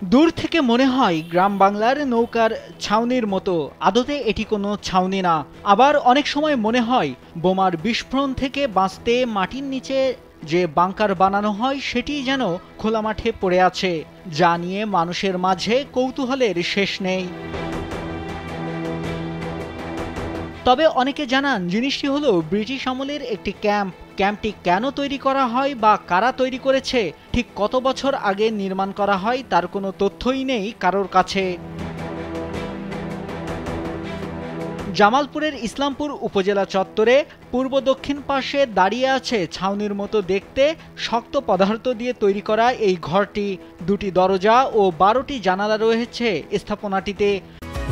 দূর থেকে মনে হয় গ্রাম বাংলার নৌকার ছাউনির মতো, আদতে এটি কোনো ছাউনি না। আবার অনেক সময় মনে হয় বোমার বিস্ফোরণ থেকে বাঁচতে মাটির নিচে যে বাংকার বানানো হয় সেটি যেন খোলা মাঠে পড়ে আছে, যা নিয়ে মানুষের মাঝে কৌতূহলের শেষ নেই। তবে অনেকে জানান জিনিসটি হলো ব্রিটিশ আমলের একটি ক্যাম্প। ক্যাম্পটি কেন তৈরি করা হয় বা কারা তৈরি করেছে, ঠিক কত বছর আগে নির্মাণ করা হয় তার কোনো তথ্যই নেই কারোর কাছে। জামালপুরের ইসলামপুর উপজেলা চত্বরে পূর্ব দক্ষিণ পাশে দাঁড়িয়ে আছে ছাউনির মতো দেখতে শক্ত পদার্থ দিয়ে তৈরি করা এই ঘরটি। দুটি দরজা ও 12টি জানালা রয়েছে স্থাপনাটিতে।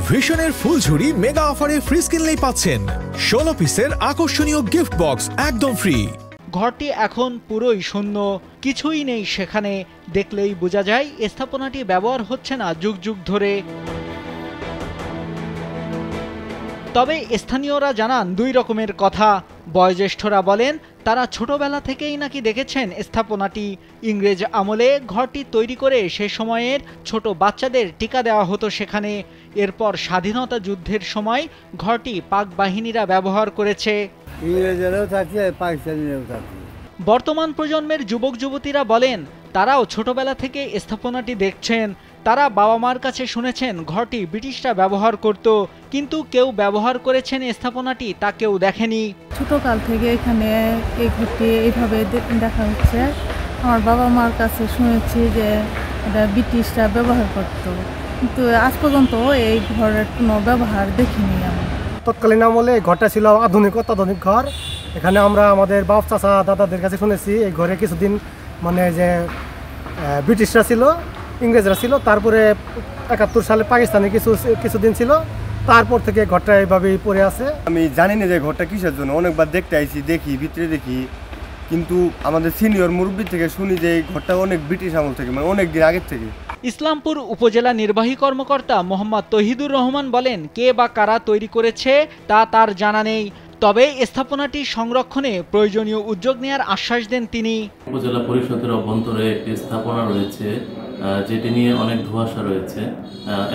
ভিশনের ফুলঝুরি মেগা অফারে ফ্রিজ কিনলেই পাচ্ছেন 16 পিসের আকর্ষণীয় গিফট বক্স একদম ফ্রি। ঘরটি এখন পুরোই শূন্য, কিছুই নেই সেখানে। দেখলেই বোঝা যায় স্থাপনাটি ব্যবহার হচ্ছে না যুগ যুগ ধরে। তবে স্থানীয়রা জানান দুই রকমের কথা। বয়োজ্যেষ্ঠরা বলেন তারা ছোটবেলা থেকেই নাকি দেখেছেন স্থাপনাটি। ইংরেজ আমলে ঘরটি তৈরি করে সে সময়ের ছোট বাচ্চাদের টিকা দেওয়া হতো সেখানে। এরপর স্বাধীনতা যুদ্ধের সময় ঘরটি পাক বাহিনীরা ব্যবহার করেছে। বর্তমান প্রজন্মের যুবক যুবতীরা বলেন তারাও ছোটবেলা থেকে স্থাপনাটি দেখছেন। তারা বাবা মার কাছে শুনেছেন ঘরটি ব্রিটিশরা ব্যবহার করত, কিন্তু কেউ ব্যবহার করেছেন স্থাপনাটি তা কেউ দেখেনি। ছোটকাল থেকে এখানে এই ঘরটি এইভাবে দেখা হচ্ছে। আমার বাবা মার কাছে শুনেছি যে এটা ব্রিটিশরা ব্যবহার করত, কিন্তু আজ পর্যন্ত এই ঘরের কোনো ব্যবহার দেখিনি আমি। তৎকালীন আমলে ঘরটা ছিল অত্যাধুনিক ঘর। এখানে আমরা আমাদের বাপ চাচা দাদাদের কাছে শুনেছি এই ঘরে কিছুদিন যে ব্রিটিশরা ছিল, ইংরেজরা ছিল, তারপরে 71 সালে পাকিস্তানে কিছুদিন ছিল, তারপর থেকে ঘরটা এইভাবেই পড়ে আছে। আমি জানি না যে ঘরটা কিসের জন্য, অনেকবার দেখতে আইছি, ভিতরে দেখি, কিন্তু আমাদের সিনিয়র মুরব্বী থেকে শুনি যে এই ঘরটা অনেক ব্রিটিশ আমল থেকে, অনেক দিন আগের থেকে। ইসলামপুর উপজেলা নির্বাহী কর্মকর্তা মোহাম্মদ তহিদুর রহমান বলেন কে বা কারা তৈরি করেছে তা তার জানা নেই। তবে স্থাপনাটি সংরক্ষণে প্রয়োজনীয় উদ্যোগ নেওয়ার আশ্বাস দেন তিনি। উপজেলা পরিষদের অভ্যন্তরে একটি স্থাপনা রয়েছে যেটি নিয়ে অনেক ধোঁয়াশা রয়েছে।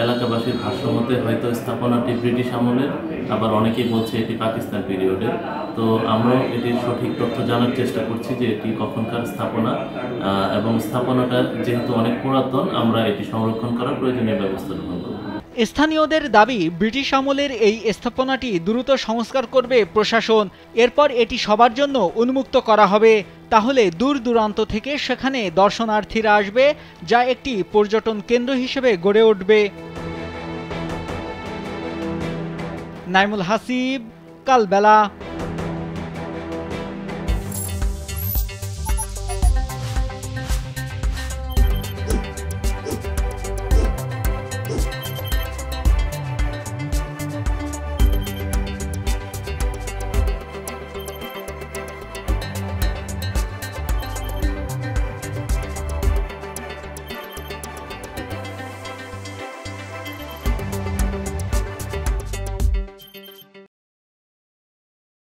এলাকাবাসীর ভাষ্যমতে হয়তো স্থাপনাটি ব্রিটিশ আমলের, আবার অনেকেই বলছে এটি পাকিস্তান পিরিয়ডের। তো আমরা এটির সঠিক তথ্য জানার চেষ্টা করছি যে এটি কখনকার স্থাপনা, এবং স্থাপনাটা যেহেতু অনেক পুরাতন, আমরা এটি সংরক্ষণ করার প্রয়োজনীয় ব্যবস্থা গ্রহণ করব। স্থানীয়দের দাবি ব্রিটিশ আমলের এই স্থাপনাটি দ্রুত সংস্কার করবে প্রশাসন। এরপর এটি সবার জন্য উন্মুক্ত করা হবে। তাহলে দূর দূরান্ত থেকে সেখানে দর্শনার্থীরা আসবে, যা একটি পর্যটন কেন্দ্র হিসেবে গড়ে উঠবে। নাইমুল হাসিব, কালবেলা।